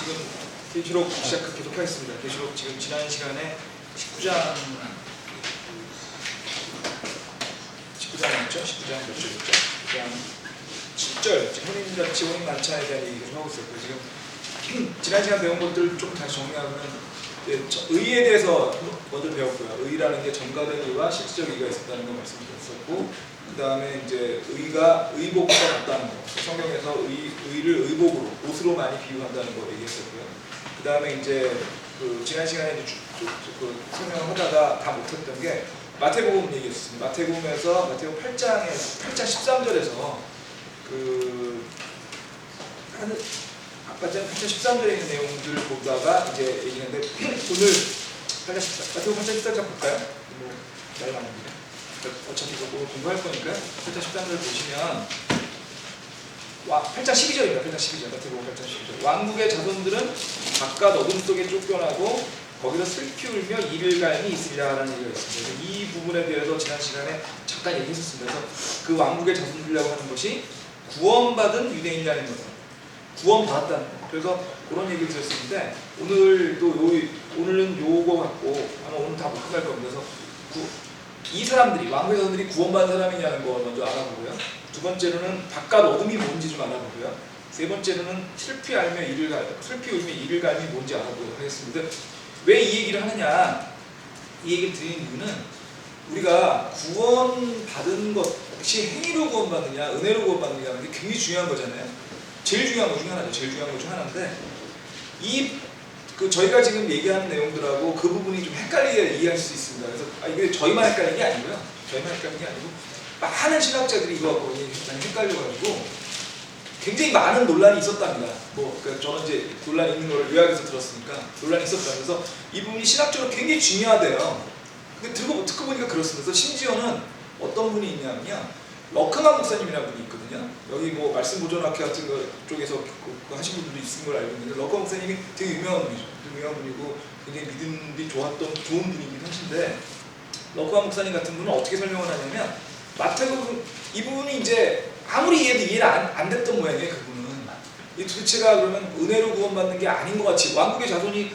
지금 계시록 계속 하겠습니다. 계시록 지금 지난 시간에 19장 맞죠? 19장 몇 절이었죠? 19장 7절 혼인잔치 혼인 만찬에 대한 얘기를 하고 있었고 지금 지난 시간 배운 것들 좀 다시 정리하면 의에 대해서 먼저 배웠고요. 의라는 게 정가된 의와 실질적 의가 있었다는 거 말씀드렸었고 그 다음에 이제 의가 의복과 같다는 거 성경에서 의를 의복으로 옷으로 많이 비유한다는 거 얘기했었고요. 그 다음에 이제 지난 시간에 설명을 하다가 다 못했던 게 마태복음 얘기했습니다. 마태복음에서 마태복음 8장 13절에서 아까 전에 8장 13절에 있는 내용들을 보다가 이제 얘기했는데 오늘 마태복음 8장 13절 볼까요? 뭐 말 안 합니다. 어차피 오늘 공부할 거니까 8장 13절을 보시면 8장 12절입니다. 8장 12절 마태복음 8장 12절 왕국의 자손들은 바깥 어둠 속에 쫓겨나고 거기서 슬피 울며 이를 갈미 있으리라는 얘기가 있습니다. 이 부분에 대해서 지난 시간에 잠깐 얘기했었습니다. 그래서 그 왕국의 자손들이라고 하는 것이 구원받은 유대인이라는 거죠. 구원받았다는 거. 그래서 그런 얘기를 드렸었는데 오늘은 요거 갖고 아마 오늘 다 못 끝날 겁니다. 그래서 이 사람들이 왕국의 자손들이 구원받은 사람이냐는 거 먼저 알아보고요. 두 번째로는 바깥 어둠이 뭔지 좀 알아보고요. 세 번째로는 슬피 울며 이를 갈미 뭔지 알아보도록 하겠습니다. 왜 이 얘기를 하느냐, 이 얘기를 드리는 이유는 우리가 구원받은 것이 행위로 구원받느냐 은혜로 구원받느냐는 게 굉장히 중요한 거잖아요. 제일 중요한 것 중에 하나죠. 제일 중요한 것 중 하나인데 저희가 지금 얘기하는 내용들하고 그 부분이 좀 헷갈리게 이해할 수 있습니다. 그래서 이게 저희만 헷갈리는 게 아니고요. 많은 신학자들이 이거 갖고 많이 헷갈려가지고 굉장히 많은 논란이 있었답니다. 저는 이제 논란이 있는 걸 요약해서 들었으니까 논란이 있었다. 그래서 이 부분이 신학적으로 굉장히 중요하대요. 근데 듣고 보니까 그렇습니다. 그래서 심지어는 어떤 분이 있냐면요. 러크만 목사님이라는 분이 있거든요. 여기 뭐 말씀 보존학회 같은 거 쪽에서 하신 분들도 있는 걸 알고 있는데 러크만 목사님이 되게 유명한 분이죠. 유명한 분이고 굉장히 믿음이 좋은 분이기도 하신데 러크만 목사님 같은 분은 어떻게 설명을 하냐면 마태복음 이 부분이 이제 아무리 이해가 안 됐던 모양이에요. 그분은 이 도대체가 그러면 은혜로 구원받는 게 아닌 것 같이 왕국의 자손이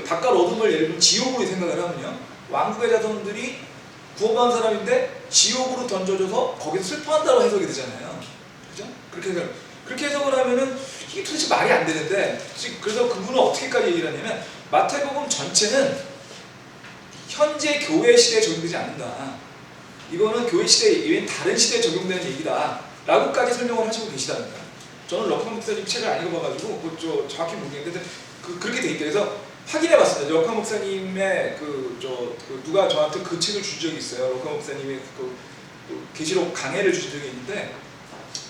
바깥 어둠을 예를 들면 지옥으로 생각을 하면요. 왕국의 자손들이 구원받은 사람인데 지옥으로 던져져서 거기서 슬퍼한다고 해석이 되잖아요. 그죠? 그렇게 해석을 하면은 이게 도대체 말이 안 되는데 그래서 그분은 어떻게까지 얘기를 하냐면 마태복음 전체는 현재 교회 시대에 적용되지 않는다. 이거는 교회 시대 이외엔 다른 시대에 적용되는 얘기다 라고까지 설명을 하시고 계시답니다. 저는 러크만 목사님 책을 안 읽어봐가지고 정확히 모르겠는데 그렇게 돼 있대. 그래서 확인해봤습니다. 러크만 목사님의 누가 저한테 그 책을 준 적이 있어요. 러크만 목사님의 계시록 강해를 주신 적이 있는데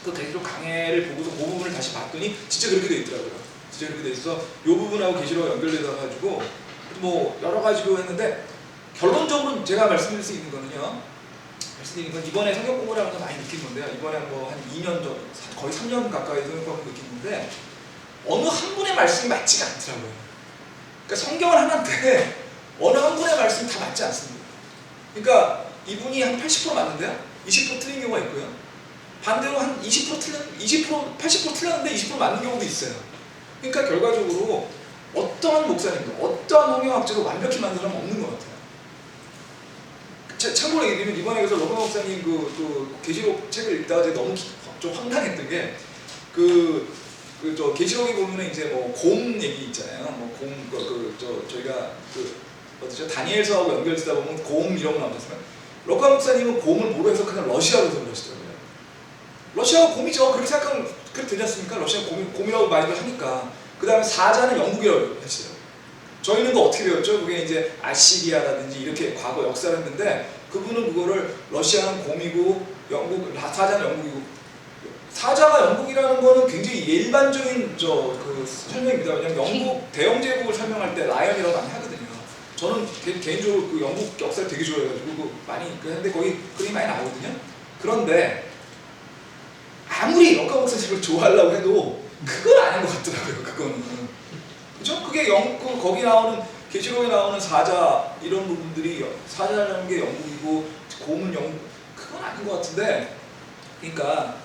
그 계시록 강해를 보고서 그 부분을 다시 봤더니 진짜 그렇게 돼 있더라고요. 진짜 그렇게 돼 있어서 이 부분하고 계시록 연결돼서 가지고 뭐 여러 가지로 했는데 결론적으로 제가 말씀드릴 수 있는 거는요. 이번에 성경 공부를 하면서 많이 느낀 건데요. 이번에 뭐 한 2년 전, 거의 3년 가까이 성경 공부 느끼는데 어느 한 분의 말씀이 맞지가 않더라고요. 그러니까 성경을 하는데 어느 한 분의 말씀이 다 맞지 않습니다. 그러니까 이분이 한 80% 맞는데요. 20% 틀린 경우가 있고요. 반대로 한 80% 틀렸는데 20% 맞는 경우도 있어요. 그러니까 결과적으로 어떠한 목사님도 어떠한 성경학자도 완벽히 만든 사람은 없는 것 같아요. 참고로 얘기하면 이번에 그래서 러크만 목사님 계시록 책을 읽다가 제가 너무 좀 황당했던 게 계시록에 보면은 이제 뭐 곰 얘기 있잖아요. 저희가 다니엘서하고 연결되다 보면 곰 이런 거 나오잖아요. 러크만 목사님은 곰을 뭐로 해석하냐 러시아로 해석을 하시더라고요. 러시아가 곰이죠. 그렇게 생각하면 그렇게 되지 않습니까? 러시아가 곰이라고 많이들 하니까. 그 다음에 사자는 영국이라고 하시더라고요. 저희는 어떻게 배웠죠? 그게 이제 아시리아라든지 이렇게 과거 역사를 했는데 그분은 그거를 러시아는 곰이고 사자는 영국이고 사자가 영국이라는 거는 굉장히 일반적인 설명입니다. 왜냐면 영국 대영 제국을 설명할 때 라이언이라고 많이 하거든요. 저는 개인적으로 그 영국 역사를 되게 좋아해가지고 많이 했는데 거기 그림이 많이 나오거든요. 그런데 아무리 러크만 목사님을 좋아하려고 해도 그건 아닌 것 같더라고요. 그거는. 그죠? 그게 거기 나오는 계시록에 나오는 사자 이런 부분들이 사자라는 게 영국이고 곰은 영국 그건 아닌 것 같은데 그러니까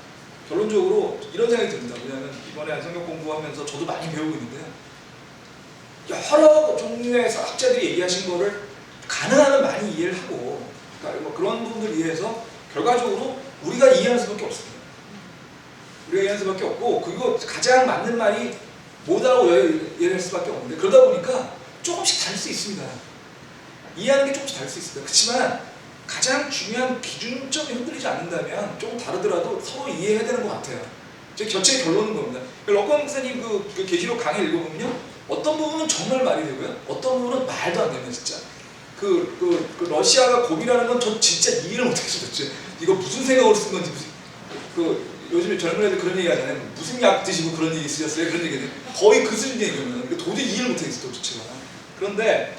결론적으로 이런 생각이 듭니다. 왜냐하면 이번에 성경 공부하면서 저도 많이 배우고 있는데요. 여러 종류의 학자들이 얘기하신 거를 가능하면 많이 이해를 하고, 그러니까 뭐 그런 부분들 이해해서 결과적으로 우리가 이해하는 수밖에 없습니다. 우리가 이해하는 수밖에 없고, 그리고 가장 맞는 말이 뭐다라고 이해할 수밖에 없는데, 그러다 보니까 조금씩 다를 수 있습니다. 이해하는 게 조금씩 다를 수 있습니다. 그렇지만 가장 중요한 기준점이 흔들리지 않는다면 조금 다르더라도 서로 이해해야 되는 것 같아요. 제 교체의 결론은 겁니다. 럭권 목사님 그 계시록 강의 읽어보면요, 어떤 부분은 정말 말이 되고요, 어떤 부분은 말도 안 됩니다. 진짜 그 러시아가 고비라는 건 전 진짜 이해를 못하겠어요. 도대체 이거 무슨 생각으로 쓴 건지. 요즘에 젊은 애들 그런 얘기 하잖아요. 무슨 약 드시고 그런 얘기 쓰셨어요? 그런 얘기는 거의 그 수준 얘기면 이거 도저히 이해를 못하겠어요. 도대체가. 그런데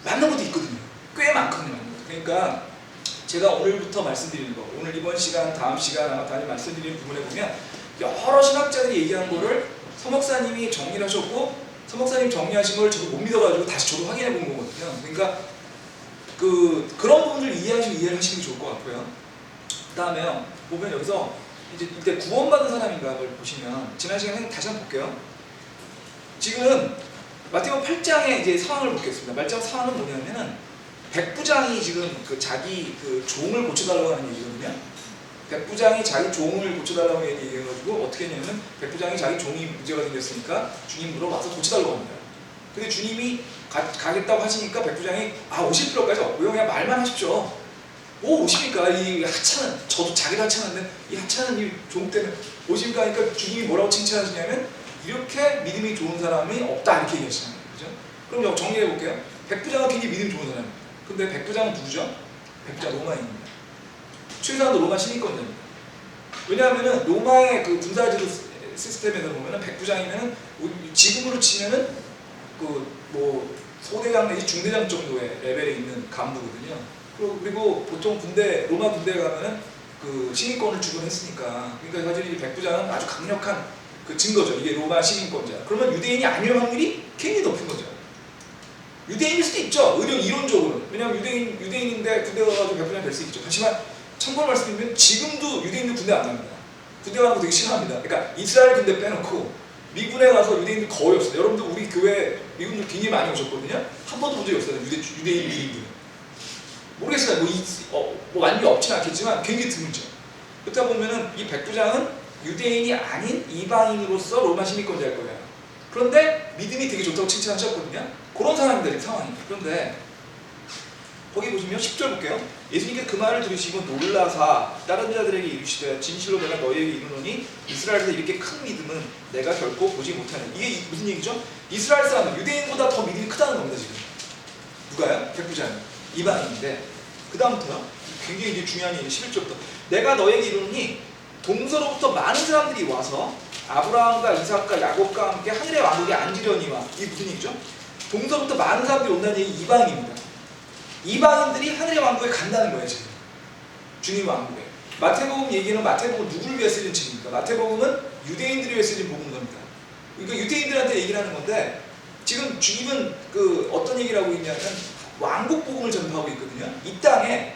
맞는 것도 있거든요. 꽤 많거든요. 맞는 것. 그러니까 제가 오늘부터 말씀드리는 거, 오늘 이번 시간, 다음 시간 아마 다시 말씀드리는 부분에 보면 여러 신학자들이 얘기한 거를 서 목사님이 정리를 하셨고, 서 목사님 정리하신 걸 저도 못 믿어가지고 다시 저도 확인해 본 거거든요. 그러니까 그런 부분을 이해하시고 이해를 하시는 게 좋을 것 같고요. 그 다음에요, 보면 여기서 이때 구원받은 사람인가를 보시면, 지난 시간에 다시 한번 볼게요. 지금 마태복음 8장의 이제 상황을 보겠습니다. 말장 상황은 뭐냐면은 백부장이 지금 자기 종을 고쳐달라고 하는 얘기거든요. 백부장이 자기 종을 고쳐달라고 얘기해가지고 어떻게 했냐면, 백부장이 자기 종이 문제가 생겼으니까 주님으로 와서 고쳐달라고 합니다. 근데 주님이 가겠다고 하시니까 백부장이 오실 필요까지 없고요, 그냥 말만 하십시오. 뭐 오십니까? 이 하찮은, 저도 자기도 하찮은데 이 하찮은 이 종 때문에 오십니까? 하니까 주님이 뭐라고 칭찬하시냐면, 이렇게 믿음이 좋은 사람이 없다, 이렇게 얘기하시잖아요. 그죠? 그럼 정리해 볼게요. 백부장은 굉장히 믿음이 좋은 사람입니다. 근데 백부장은 누구죠? 백부장 로마인입니다. 최소한도 로마 시민권자입니다. 왜냐하면은 로마의 그 군사제도 시스템에서 보면은 백부장이면은 지금으로 치면은 뭐 소대장 내지 중대장 정도의 레벨에 있는 간부거든요. 그리고 보통 로마 군대에 가면은 그 시민권을 주곤 했으니까, 그러니까 사실 이 백부장은 아주 강력한 그 증거죠. 이게 로마 시민권자. 그러면 유대인이 아닐 확률이 굉장히 높은 거죠. 유대인일 수도 있죠. 이론적으로는. 왜냐하면 유대인인데 군대 가가지고 백부장 될 수 있죠. 하지만 참고로 말씀드리면 지금도 유대인들 군대 안 갑니다. 군대 가는 거 되게 싫어합니다. 그러니까 이스라엘 군대 빼놓고 미군에 가서 유대인들 거의 없어요. 여러분들 우리 교회 미군들 굉장히 많이 오셨거든요. 한 번도 본 적이 없어요. 유대인 미군들. 모르겠어요. 뭐 완전히 없진 않겠지만 굉장히 드물죠. 그렇다 보면은 이 백부장은 유대인이 아닌 이방인으로서 로마 시민권자일 거예요. 그런데 믿음이 되게 좋다고 칭찬하셨거든요. 그런 상황입니다. 지금 상황이. 그런데 거기 보시면 10절 볼게요. 예수님께서 그 말을 들으시고 놀라사 다른 자들에게 이르시되 진실로 내가 너희에게 이르노니 이스라엘에서 이렇게 큰 믿음은 내가 결코 보지 못하네. 이게 무슨 얘기죠? 이스라엘 사람은 유대인보다 더 믿음이 크다는 겁니다. 지금 누가요? 백부장이 이방인인데, 그 다음부터요 굉장히 이제 중요한 얘기 11절부터 내가 너희에게 이르노니 동서로부터 많은 사람들이 와서 아브라함과 이삭과 야곱과 함께 하늘의 왕국에 앉으려니와. 이게 무슨 얘기죠? 동서부터 많은 사람들이 온다는 얘기 이방인입니다. 이방인들이 하늘의 왕국에 간다는 거예요. 지금 주님 왕국에. 마태복음 얘기는 마태복음 누구를 위해 쓰는 책입니까? 마태복음은 유대인들을 위해 쓰는 복음서입니다. 그러니까 유대인들한테 얘기를 하는 건데, 지금 주님은 어떤 얘기를 하고 있냐면 왕국 복음을 전파하고 있거든요. 이 땅에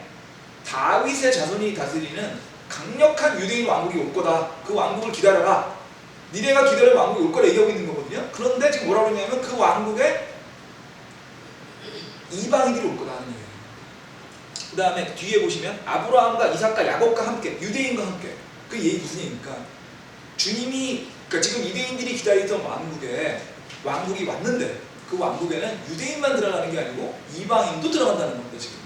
다윗의 자손이 다스리는 강력한 유대인 왕국이 올 거다. 그 왕국을 기다려라. 니네가 기다리는 왕국이 올 거라 얘기하고 있는 거거든요. 그런데 지금 뭐라고 그러냐면 그 왕국에 이방인들이 올 거다 하는 얘기예요. 그 다음에 뒤에 보시면 아브라함과 이삭과 야곱과 함께, 유대인과 함께. 그 얘기 무슨 얘기입니까? 주님이, 그러니까 지금 유대인들이 기다리던 왕국이 왔는데, 그 왕국에는 유대인만 들어가는 게 아니고 이방인도 들어간다는 겁니다. 지금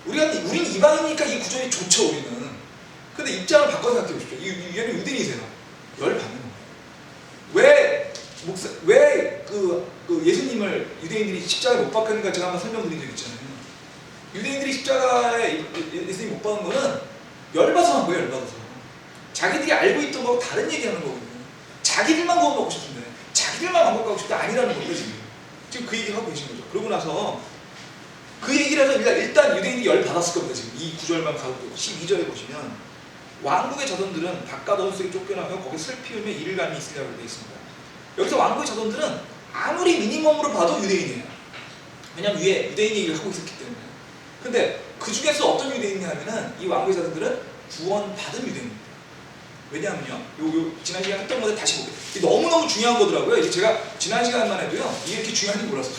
우린 이방이니까 이 구절이 좋죠. 우리는. 근데 입장을 바꿔 생각해 보십시오. 얘는 유대인이세요. 열 받는 거예요. 왜 예수님을 유대인들이 십자가에 못 박혔는가 제가 한번 설명드린 적 있잖아요. 유대인들이 십자가에 예수님 못 박은 거는 열받아서 한 거예요. 열받아서. 자기들이 알고 있던 거하고 다른 얘기하는 거거든요. 자기들만 구원받고 싶은데, 자기들만 왕국가고 싶은데 아니라는 거예요. 지금 그 얘기를 하고 계신 거죠. 그러고 나서 그 얘기를 해서 일단 유대인이 열받았을 겁니다. 지금 이 구절만 가고 12절에 보시면 왕국의 자손들은 바깥 어둠 쫓겨나며 거기 슬피움에 이를감이 있으려고 되어 있습니다. 여기서 왕국의 자손들은 아무리 미니멈으로 봐도 유대인이에요. 왜냐하면 위에 유대인 얘기를 하고 있었기 때문에. 근데 그 중에서 어떤 유대인이냐면은 이 왕국의 자손들은 구원받은 유대인입니다. 왜냐하면요, 지난 시간에 했던 것에 다시 볼게요. 이게 너무너무 중요한 거더라고요. 이제 제가 지난 시간만 해도요, 이게 이렇게 중요한지 몰랐어요.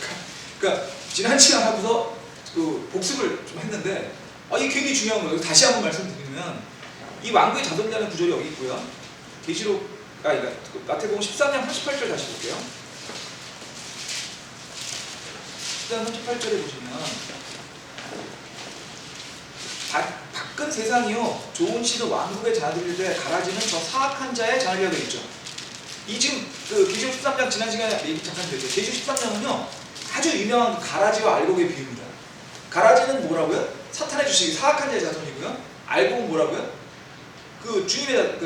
그러니까 지난 시간 하고서 그 복습을 좀 했는데, 이게 굉장히 중요한 거예요. 다시 한번 말씀드리면, 이 왕국의 자손이라는 구절이 여기 있고요. 계시록, 그러니까 마태복음 13장 38절 다시 볼게요. 13장 38절에 보시면, 밖은 세상이요 좋은 씨는 왕국의 자들일때 가라지는 저 사악한 자의 자녀가 되어 있죠. 이 지금 그 계시록 13장 지난 시간에 얘기 잠깐 드렸죠. 계시록 13장은요 아주 유명한 그 가라지와 알곡의 비유입니다. 가라지는 뭐라고요? 사탄의 주식이 사악한 자의 자손이고요. 알곡은 뭐라고요? 그 주님의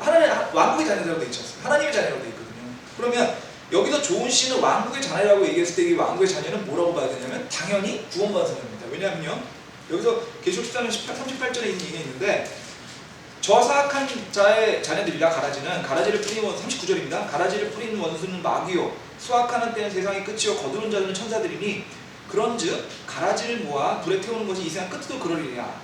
하나님 왕국의 자녀라고 되어 있지 않습니까? 하나님의 자녀라고 되어 있거든요. 그러면 여기서 좋은 씨는 왕국의 자녀라고 얘기했을 때 이 왕국의 자녀는 뭐라고 봐야 되냐면 당연히 구원받은 사람입니다. 왜냐하면요. 여기서 계시록 14장 38절에 있는 얘기가 있는데 저 사악한 자의 자녀들이라 가라지를 뿌리는 원 39절입니다. 가라지를 뿌리는 원수는 마귀요 수확하는 때는 세상의 끝이요 거두는 자들은 천사들이니 그런즉 가라지를 모아 불에 태우는 것이 이 세상 끝도 그러리라.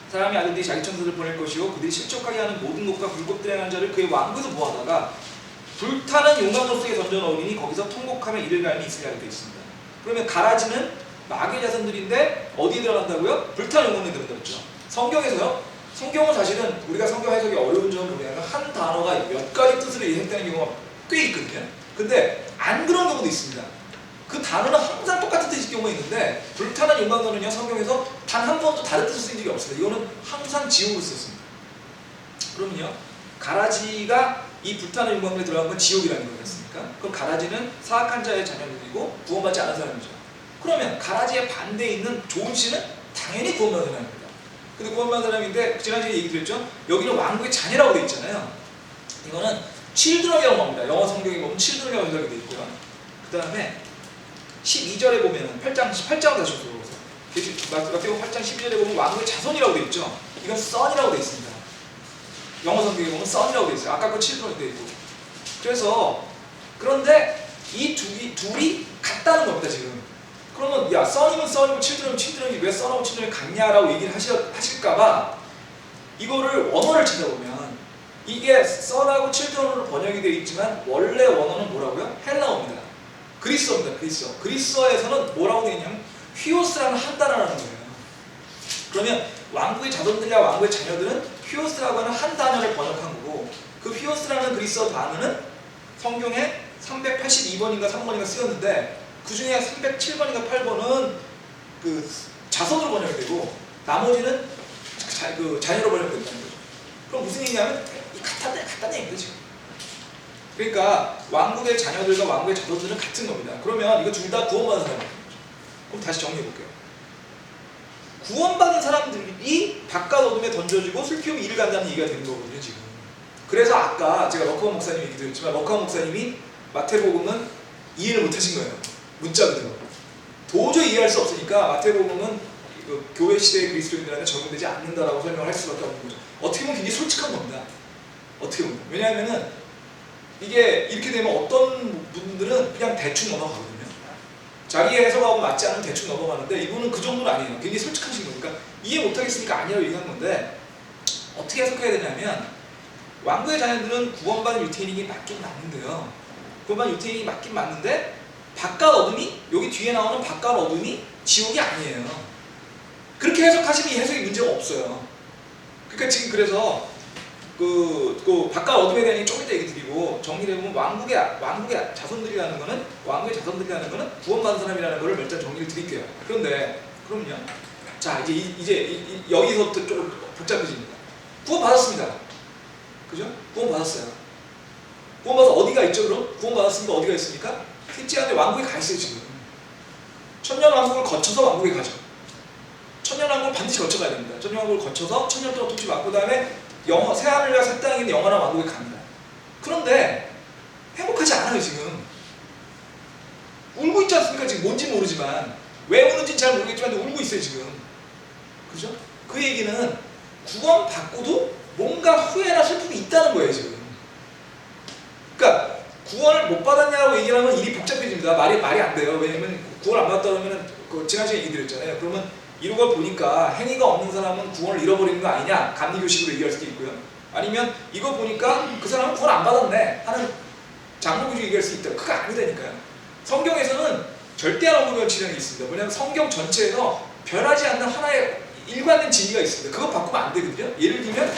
사람의 아들들이 자기 천사들을 보낼 것이요 그들이 실족하게 하는 모든 것과 불법들에 하는 자를 그의 왕국에서 모아다가 불타는 용광로 속에 던져 넣으리니 거기서 통곡하며 이를 갈니 있으리라 되어 있습니다. 그러면 가라지는 마귀의 자손들인데 어디에 들어간다고요? 불타는 용광로에 들어갔죠. 성경에서요. 성경은 사실은 우리가 성경 해석이 어려운 점은 뭐냐면 한 단어가 몇 가지 뜻으로 해석되는 경우가 꽤 있거든요. 근데 안 그런 경우도 있습니다. 그 단어는 항상 똑같은 뜻일 경우가 있는데 불타는 용광로는요 성경에서 단 한 번도 다른 뜻을 쓴 적이 없습니다. 이거는 항상 지옥을 썼습니다. 그러면요 가라지가 이 불타는 용광로에 들어간 건 지옥이라는 거였습니까? 그럼 가라지는 사악한 자의 자녀들이고 구원받지 않은 사람이죠. 그러면 가라지의 반대에 있는 좋은 씨는 당연히 구원받은 사람입니다. 근데 구원받은 사람인데 지난주에 얘기 드렸죠? 여기는 왕국의 자녀라고 되어 있잖아요. 이거는 children이라고 합니다. 영어 성경에 보면 children이라고 해석이 되어 있고요. 그 다음에 12절에 보면 8장 다시 보세요. 마태복음 8장 12절에 보면 왕국의 자손이라고 되어 있죠. 이건 son이라고 되어 있습니다. 영어 성경에 보면 son이라고 되어 있어요. 아까 그 children이 되어 있고. 그래서 그런데 이 둘이 같다는 겁니다 지금. 그러면 야 son이면 son이고 children이 왜 son하고 children이 같냐라고 얘기를 하실까봐 이거를 원어를 찾아보면 이게 son하고 children으로 번역이 되어 있지만 원래 원어는 뭐라고요? 헬라어입니다. 그리스어입니다. 그리스어에서는 뭐라고 되어 있냐면 휘오스라는 한 단어라는 거예요. 그러면 왕국의 자손들이나 왕국의 자녀들은 휘오스라고 하는 한 단어를 번역한 거고 그 휘오스라는 그리스어 단어는 성경에 382번인가 3번인가 쓰였는데 그 중에 307번인가 8번은 그 자손으로 번역이 되고 나머지는 자녀로 번역이 된다는 거죠. 그럼 무슨 얘기냐면 같다는 얘기죠 지금. 그러니까 왕국의 자녀들과 왕국의 자손들은 같은 겁니다. 그러면 이거 둘 다 구원받은 사람입니다. 그럼 다시 정리해 볼게요. 구원받은 사람들이 바깥 어둠에 던져지고 술 피우면 이를 간다는 얘기가 되는 거거든요 지금. 그래서 아까 제가 러커원 목사님 얘기 드렸지만 러커원 목사님이 마태복음은 이해를 못하신 거예요. 문자 그대로. 도저히 이해할 수 없으니까 마태복음은 교회 시대의 그리스도인들한테 적용되지 않는다라고 설명을 할 수밖에 없는 거죠. 어떻게 보면 굉장히 솔직한 겁니다. 어떻게 보면. 왜냐하면은 이게 이렇게 되면 어떤 분들은 그냥 대충 넘어가거든요. 자기의 해석하고 맞지 않으면 대충 넘어가는데 이분은 그 정도는 아니에요. 굉장히 솔직하신 거니까 이해 못하겠으니까 아니라고 얘기한 건데 어떻게 해석해야 되냐면 왕국의 자녀들은 구원받은 유태인이 맞긴 맞는데요. 구원받은 유태인이 맞긴 맞는데 바깥 어둠이 여기 뒤에 나오는 바깥 어둠이 지옥이 아니에요. 그렇게 해석하시면 이 해석이 문제가 없어요. 그러니까 지금 그래서 그 바깥 어둠에 대한 얘기 조금 이따 얘기 드리고 정리를 해보면 왕국의 자손들이라는 거는 구원받은 사람이라는 거를 몇 장 정리를 드릴게요. 그런데 그럼요. 자 이제 여기서부터 좀 복잡해집니다. 구원받았습니다. 그죠? 구원받았어요. 구원받아서 어디가 있죠 그럼? 구원받았으니까 어디가 있습니까? 셋째 안에 왕국에 가 있어요 지금. 천년왕국을 거쳐서 왕국에 가죠. 천년왕국을 반드시 거쳐가야 됩니다. 천년왕국을 거쳐서 천년 동안 통치 받고 그 다음에 새하늘과 새 땅에 있는 영원한 왕국에 갑니다. 그런데 행복하지 않아요 지금. 울고 있지 않습니까? 지금 뭔지 모르지만 왜 우는지 잘 모르겠지만 울고 있어요 지금. 그죠? 그 얘기는 구원 받고도 뭔가 후회나 슬픔이 있다는 거예요 지금. 그러니까 구원을 못 받았냐고 얘기하면 일이 복잡해집니다. 말이 안 돼요. 왜냐면 구원 안 받았다 그러면 지난 시간에 얘기 드렸잖아요. 그러면 이걸 보니까 행위가 없는 사람은 구원을 잃어버리는 거 아니냐 감리교식으로 얘기할 수도 있고요. 아니면 이거 보니까 그 사람은 구원 안 받았네 하는 장로교식 얘기할 수 있다. 그거 아니다니까요. 성경에서는 절대한 어구 변칙이라는 게 있습니다. 뭐냐면 성경 전체에서 변하지 않는 하나의 일관된 진리가 있습니다. 그거 바꾸면 안 되거든요. 예를 들면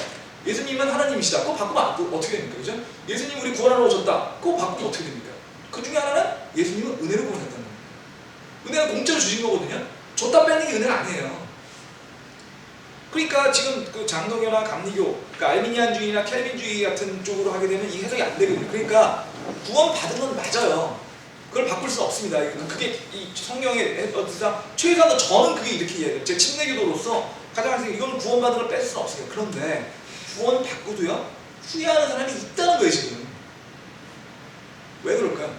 예수님은 하나님이시다. 그거 바꾸면 어떻게 됩니까? 그죠? 예수님 우리 구원하러 오셨다. 그거 바꾸면 어떻게 됩니까? 그 중에 하나는 예수님은 은혜로 구원했다는 겁니다. 은혜는 공짜로 주신 거거든요. 줬다 뺏는 게 은혜가 아니에요. 그러니까 지금 그 장로교나 감리교, 그러니까 알미니안주의나 켈빈주의 같은 쪽으로 하게 되면 이 해석이 안 되거든요. 그러니까 구원 받은 건 맞아요. 그걸 바꿀 수 없습니다. 그게 이 성경의 어디서 최소한 저는 그게 이렇게 이해해요. 제 침례교도로서 가장 하는 이건 구원받은 걸 뺄 수는 없어요. 그런데 구원 받고도요 후회하는 사람이 있다는 거예요 지금. 왜 그럴까요?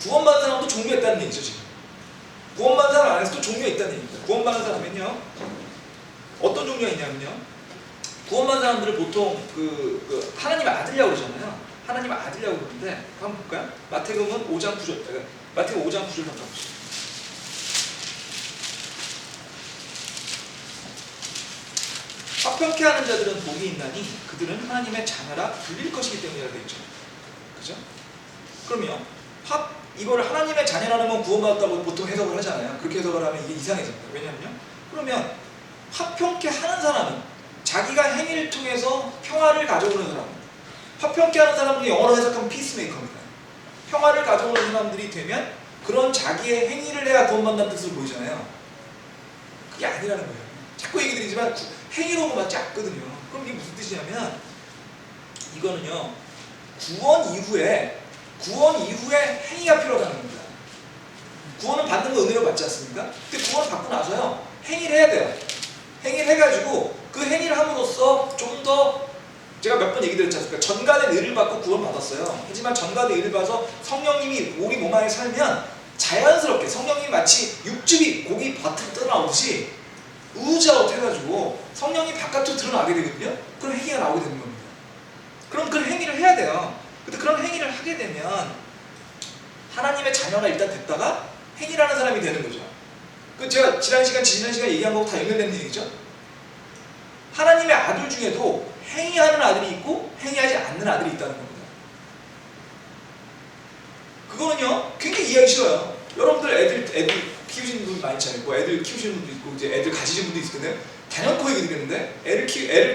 구원받은 사람도 종류가 있다는 얘기죠 지금. 구원받은 사람 안에서도 종류가 있다는 얘기입니다. 구원받은 사람은요 어떤 종류가 있냐면요 구원받은 사람들을 보통 하나님의 아들이라고 그러잖아요. 하나님의 아들이라고 그러는데 한번 볼까요? 마태복음 5장 9절 마태복음 5장 9절 한번 보시죠. 화평케 하는 자들은 복이 있나니 그들은 하나님의 자녀라 불릴 것이기 때문이라고 되어 있죠. 그죠? 그러면 이거를 하나님의 자녀라는 건 구원받았다고 보통 해석을 하잖아요. 그렇게 해석을 하면 이게 이상해집니다. 왜냐면요. 그러면 화평케 하는 사람은 자기가 행위를 통해서 평화를 가져오는 사람. 화평케 하는 사람은 영어로 해석하면 피스메이커입니다. 평화를 가져오는 사람들이 되면 그런 자기의 행위를 해야 구원받는다는 뜻으로 보이잖아요. 그게 아니라는 거예요. 자꾸 얘기 드리지만 행위로 맞지 않거든요. 그럼 이게 무슨 뜻이냐면 이거는요 구원 이후에 행위가 필요하다는 겁니다. 구원은 받는 거 은혜로 받지 않습니까? 근데 구원을 받고 나서요 행위를 해야 돼요. 행위를 해가지고 그 행위를 함으로써 좀 더 제가 몇 번 얘기 드렸지 않습니까? 전간의 의를 받고 구원받았어요. 하지만 전간의 의를 받아서 성령님이 우리 몸 안에 살면 자연스럽게 성령님이 마치 육즙이 고기 밭으로 떠나오듯이 우즈아웃 해가지고 성령이 바깥으로 드러나게 되거든요. 그런 행위가 나오게 되는 겁니다. 그럼 그 행위를 해야 돼요. 근데 그런 행위를 하게 되면 하나님의 자녀가 일단 됐다가 행위라는 사람이 되는 거죠. 그 제가 지난 시간 얘기한 거하고 다 연결되는 얘기죠. 하나님의 아들 중에도 행위하는 아들이 있고 행위하지 않는 아들이 있다는 겁니다. 그거는요 굉장히 이해하기 쉬워요. 여러분들 애들 키우시는 분 많이 있잖아요. 뭐 애들 키우시는 분도 있고 이제 애들 가지신 분도 있을 텐데 단연코 얘기 드리는데 애를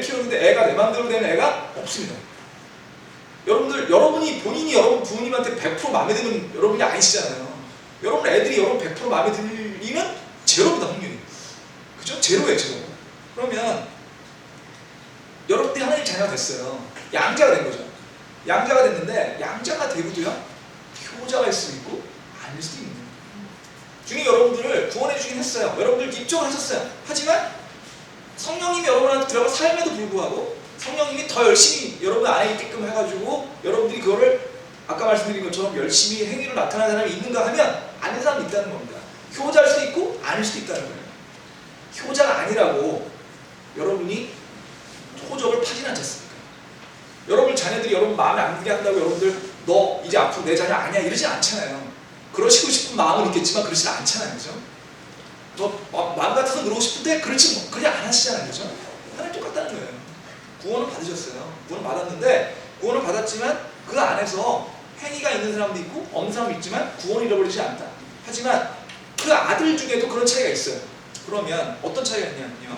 키우는데 애가 내 마음대로 되는 애가 없습니다. 여러분이 본인이 여러분 부모님한테 100% 마음에 드는 여러분이 아니시잖아요. 여러분 애들이 여러분 100% 마음에 들리는 제로입니다. 확률이. 그죠? 제로예요 제로. 그러면 여러분들이 하나님 자녀가 됐어요. 양자가 된 거죠. 양자가 됐는데 양자가 되고도요 효자가 있을 수도 있고 아닐 수도 있는 거예요. 주님 여러분들을 구원해 주긴 했어요. 여러분들 입적을 하셨어요. 하지만 성령님이 여러분한테 들어가 삶에도 불구하고 성령님이 더 열심히 여러분 안에 있게끔 해가지고 여러분들이 그거를 아까 말씀드린 것처럼 열심히 행위로 나타나는 사람이 있는가 하면 아닌 사람이 있다는 겁니다. 효자일 수도 있고 아닐 수도 있다는 거예요. 효자가 아니라고 여러분이 호적을 파진 않지 않습니까? 여러분 자녀들이 여러분 마음에 안 들게 한다고 여러분들 너 이제 앞으로 내 자녀 아니야 이러지 않잖아요. 그러시고 싶은 마음은 있겠지만 그러지 않잖아요. 그죠? 너 마음 같아서 그러고 싶은데 그러지 그냥 안 하시잖아요. 그죠? 하나님 똑같다는 거예요. 구원을 받으셨어요. 구원을 받았는데 구원을 받았지만 그 안에서 행위가 있는 사람도 있고 없는 사람도 있지만 구원을 잃어버리지 않다. 하지만 그 아들 중에도 그런 차이가 있어요. 그러면 어떤 차이가 있냐면요.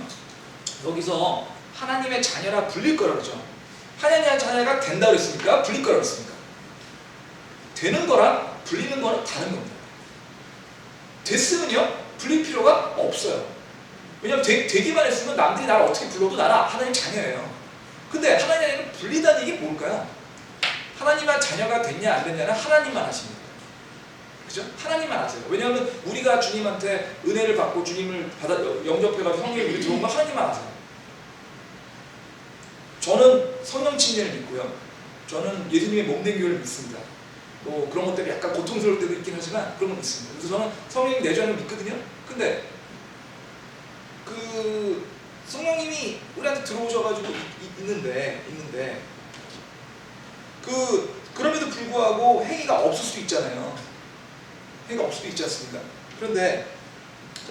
여기서 하나님의 자녀라 불릴 거라고 그러죠. 하나님의 자녀가 된다고 했습니까? 불릴 거라고 했습니까? 되는 거랑 불리는 거는 다른 겁니다. 됐으면요 불릴 필요가 없어요. 왜냐하면 되기만 했으면 남들이 나를 어떻게 불러도 나는 하나님 자녀예요. 근데 하나님의 자녀를 불리다는 얘기 뭘까요? 하나님의 자녀가 됐냐 안 됐냐는 하나님만 하십니다. 그죠? 하나님만 아세요. 왜냐하면 우리가 주님한테 은혜를 받고 주님을 영접해가지고 성령이 우리 들어온 거 하나님만 아세요. 저는 성령 침례를 믿고요. 저는 예수님의 몸된 교회를 믿습니다. 뭐 그런 것들이 약간 고통스러울 때도 있긴 하지만 그런 건 있습니다. 그래서 저는 성령이 내주하는 걸 믿거든요. 근데 그 성령님이 우리한테 들어오셔가지고 있는데 그럼에도 불구하고 행위가 없을 수도 있잖아요. 행위가 없을 수도 있지 않습니까? 그런데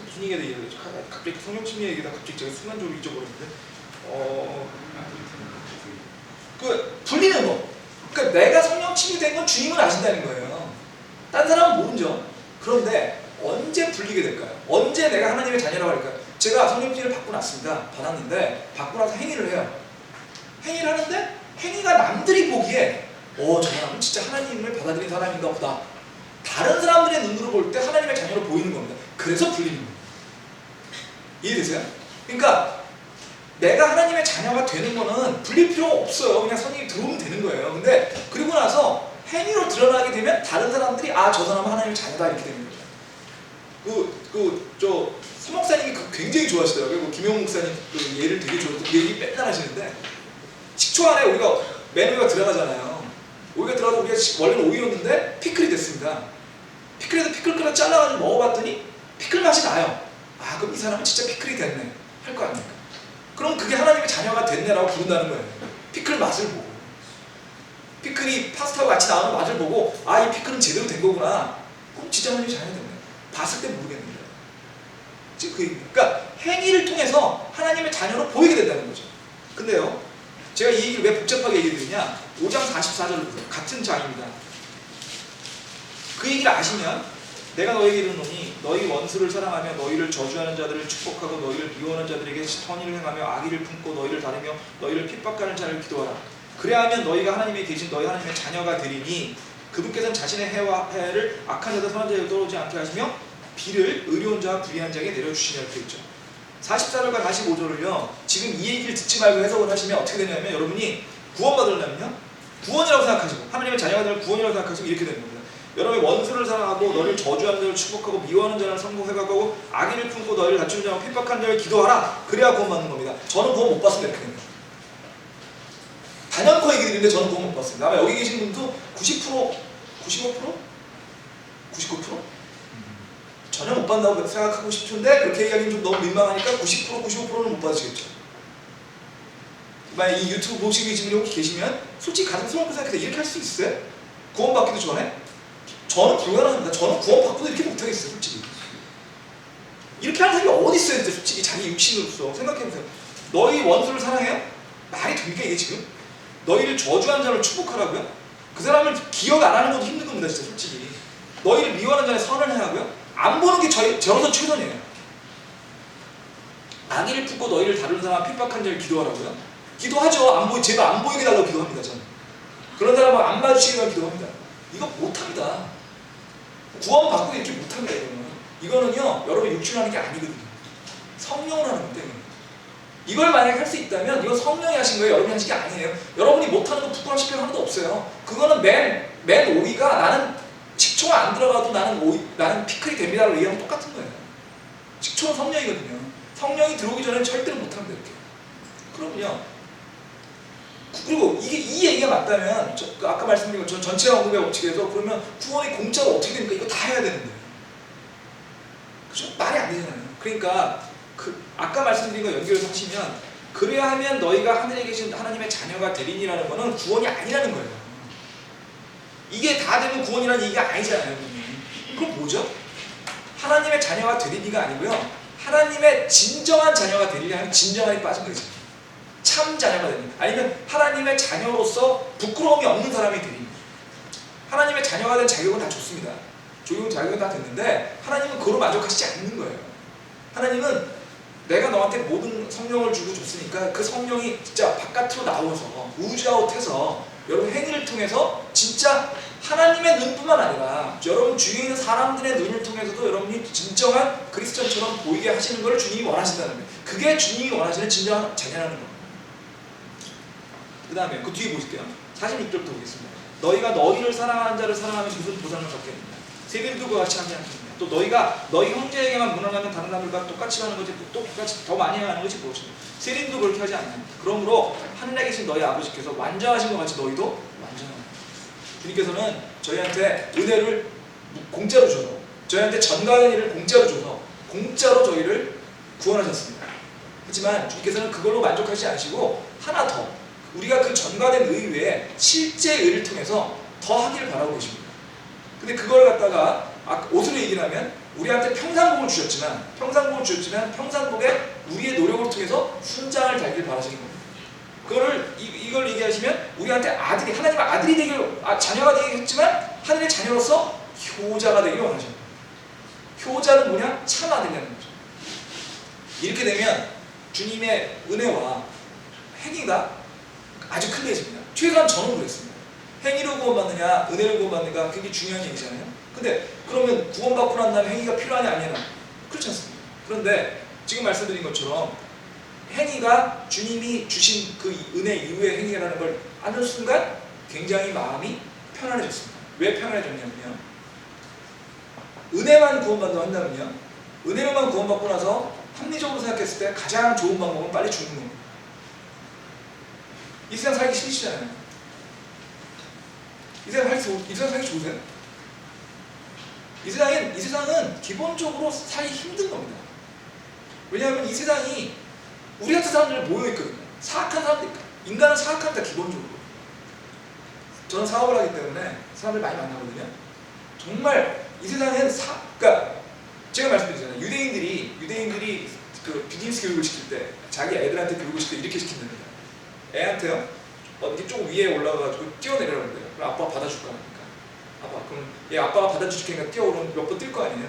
무슨 얘기가 되죠? 갑자기 성령 침례 얘기다 갑자기 제가 순간적으로 잊어버렸는데 그 불리는 거. 그러니까 내가 성령 침례된 건 주님은 아신다는 거예요. 딴 사람은 모르죠. 그런데 언제 불리게 될까요? 언제 내가 하나님의 자녀라고 할까요? 제가 성령 침례를 받고 났습니다. 받았는데 받고 나서 행위를 해요. 행위를 하는데 행위가 남들이 보기에 저 사람은 진짜 하나님을 받아들인 사람인가 보다. 다른 사람들의 눈으로 볼 때 하나님의 자녀로 보이는 겁니다. 그래서 불리는 겁니다. 이해되세요? 그러니까 내가 하나님의 자녀가 되는 거는 불릴 필요가 없어요. 그냥 선이 들어오면 되는 거예요. 근데 그리고 나서 행위로 드러나게 되면 다른 사람들이 저 사람은 하나님의 자녀다 이렇게 되는 거죠. 서 목사님이 굉장히 좋아하시더라고요. 김용 목사님 그 예를 되게 좋아해서 그 얘기 맨날 하시는데 식초 안에 우리가 맨오이가 들어가잖아요. 오이가 들어가서 우리가 원래는 오이였는데 피클이 됐습니다. 피클에서 피클 잘라가지고 먹어봤더니 피클 맛이 나요. 그럼 이 사람은 진짜 피클이 됐네 할 거 아닙니까? 그럼 그게 하나님의 자녀가 됐네라고 부른다는 거예요. 피클 맛을 보고 피클이 파스타와 같이 나오는 맛을 보고 이 피클은 제대로 된 거구나. 그럼 진짜 하나님의 자녀가 됐네. 봤을 때 모르겠는데. 그러니까 행위를 통해서 하나님의 자녀로 보이게 된다는 거죠. 근데요, 제가 이 얘기를 왜 복잡하게 얘기해 드리냐? 5장 44절을 보세요. 같은 장입니다. 그 얘기를 아시면 내가 너에게 이르노니 너희 원수를 사랑하며 너희를 저주하는 자들을 축복하고 너희를 미워하는 자들에게 선의를 행하며 악의를 품고 너희를 다루며 너희를 핍박하는 자를 기도하라. 그래야하면 너희가 하나님에 계신 너희 하나님의 자녀가 되리니 그분께서는 자신의 해와 해를 악한 자들 선한 자에게 떠오르지 않게 하시며 비를 의로운 자와 불의한 자에게 내려주시냐 이렇게 있죠. 44절과 45절을요 지금 이 얘기를 듣지 말고 해석을 하시면 어떻게 되냐면 여러분이 구원받으려면요 구원이라고 생각하시고 하나님의 자녀가 되는 구원이라고 생각하시고 이렇게 되는 겁니다. 여러분이 원수를 사랑하고 너를 저주하는 자를 축복하고 미워하는 자를 성공해가고 악의를 품고 너희를 다치는 자와 핍박하는 자를 기도하라. 그래야 구원받는 겁니다. 저는 구원 못 받습니다. 이렇게 됩니다. 단연코 얘기 드리는데 저는 구원 못 받습니다. 아마 여기 계신 분도 90%? 95%? 99%? 전혀 못 받는다고 생각하고 싶은데 그렇게 얘기하기는 좀 너무 민망하니까 90%, 95%는 못 받으시겠죠. 만약 이 유튜브 보시고 계신 분이 혹시 계시면 솔직히 가슴스럽게 생각해서 이렇게 할 수 있어요? 구원받기도 전에? 저는 불가능합니다. 저는 구원받고도 이렇게 못하겠어요. 솔직히 이렇게 하는 사람이 어디 있어요? 진짜 솔직히 자기 육신으로서 생각해보세요. 너희 원수를 사랑해요? 말이 됩니까 이게 지금? 너희를 저주하는 자를 축복하라고요? 그 사람을 기억 안 하는 것도 힘든 겁니다. 진짜 솔직히 너희를 미워하는 자에 선을 해하고요? 안 보는 게 저로서 최선이에요. 악의를 품고 너희를 다루는 사람 핍박한 자를 기도하라고요? 기도하죠. 제가 안 보이게 달라고 기도합니다. 저는 그런 사람을 안 마주치게 달라고 기도합니다. 이거 못합니다. 구원받고 이렇게 못합니다. 이거는요 여러분 육신으로 하는 게 아니거든요. 성령으로 하는 거기 때문에 이걸 만약에 할 수 있다면 이거 성령이 하신 거예요. 여러분이 하신 게 아니에요. 여러분이 못하는 거 부끄러워하실 필요 하나도 없어요. 그거는 맨 오이가 나는 식초가 안 들어가도 나는 피클이 됩니다라고 얘기하면 똑같은 거예요. 식초는 성령이거든요. 성령이 들어오기 전에는 절대로 못합니다. 이렇게. 그럼요. 그리고 이 얘기가 맞다면 아까 말씀드린 것처럼 전체 언급의 법칙에서 그러면 구원이 공짜로 어떻게 됩니까? 이거 다 해야 되는데 그죠? 말이 안 되잖아요. 그러니까 아까 말씀드린 거 연결해서 하시면 그래야 하면 너희가 하늘에 계신 하나님의 자녀가 되리니라는 거는 구원이 아니라는 거예요. 이게 다 되면 구원이라는 얘기가 아니잖아요. 그럼 뭐죠? 하나님의 자녀가 되리니가 아니고요 하나님의 진정한 자녀가 되리니 하면 진정한이 빠진 거죠. 참 자녀가 되니 아니면 하나님의 자녀로서 부끄러움이 없는 사람이 되니 하나님의 자녀가 된 자격은 다 좋습니다. 자격은 다 됐는데 하나님은 그거로 만족하시지 않는 거예요. 하나님은 내가 너한테 모든 성령을 주고 줬으니까 그 성령이 진짜 바깥으로 나와서 우주아웃해서 여러분 행위를 통해서 진짜 하나님의 눈뿐만 아니라 여러분 주위에 있는 사람들의 눈을 통해서도 여러분이 진정한 그리스도처럼 보이게 하시는 것을 주님이 원하신다는 거예요. 그게 주님이 원하시는 진정한 자녀라는 거예요. 그 다음에 그 뒤에 보실게요. 46절부터 보겠습니다. 너희가 너희를 사랑하는 자를 사랑하면 무슨 보상을 받겠느냐. 세대들도 그와 같이 하지 않겠느냐. 또 너희가 너희 형제에게만 문화하면 다른 사람들과 똑같이 하는 것이 또 똑같이 더 많이 하는 것이 무엇이냐. 세리도 그렇게 하지 않느냐. 그러므로 하늘에 계신 너희 아버지께서 완전하신 것 같이 너희도 완전하다. 주님께서는 저희한테 은혜를 공짜로 줘서 저희한테 전가하는 일을 공짜로 줘서 공짜로 저희를 구원하셨습니다. 하지만 주님께서는 그걸로 만족하지 않으시고 하나 더 우리가 그 전가된 의 외에 실제 의를 통해서 더 하기를 바라고 계십니다. 근데 그걸 갖다가 옷으로 얘기를 하면 우리한테 평상복을 주셨지만 평상복에 우리의 노력을 통해서 순장을 달길 바라시는 겁니다. 이걸 얘기하시면 우리한테 하나님의 아들이 되길, 자녀가 되길 했지만 하늘의 자녀로서 효자가 되길 원하십니다. 효자는 뭐냐? 참 아들이라는 거죠. 이렇게 되면 주님의 은혜와 행위가 아주 클리어집니다. 최소한 저는 그랬습니다. 행위로 구원받느냐 은혜로 구원받느냐가 굉장히 중요한 얘기잖아요. 근데 그러면 구원받고 난 다음에 행위가 필요하냐 아니냐? 그렇지 않습니다. 그런데 지금 말씀드린 것처럼 행위가 주님이 주신 그 은혜 이후의 행위라는 걸 아는 순간 굉장히 마음이 편안해졌습니다. 왜 편안해졌냐면요, 은혜만 구원받는다고 한다면요, 은혜로만 구원받고 나서 합리적으로 생각했을 때 가장 좋은 방법은 빨리 죽는 겁니다. 이 세상 살기 싫으시잖아요. 이 세상 살기 좋으세요? 이 세상은 기본적으로 살기 힘든 겁니다. 왜냐하면 이 세상이 우리 같은 사람들 모여있거든요. 사악한 사람들, 인간은 사악합니다. 기본적으로. 저는 사업을 하기 때문에 사람들 많이 만나거든요. 정말 이 세상엔 그러니까 제가 말씀드리잖아요. 유대인들이 그 비즈니스 교육을 시킬 때, 자기 애들한테 교육을 시킬 때 이렇게 시킨답니다. 애한테요, 이렇게 조금 위에 올라가가지고 뛰어내려고 그래요. 그럼 아빠가 받아줄 거 아닙니까? 그럼 얘 아빠가 받아줄 테니까 뛰어오르면 몇 번 뛸 거 아니에요?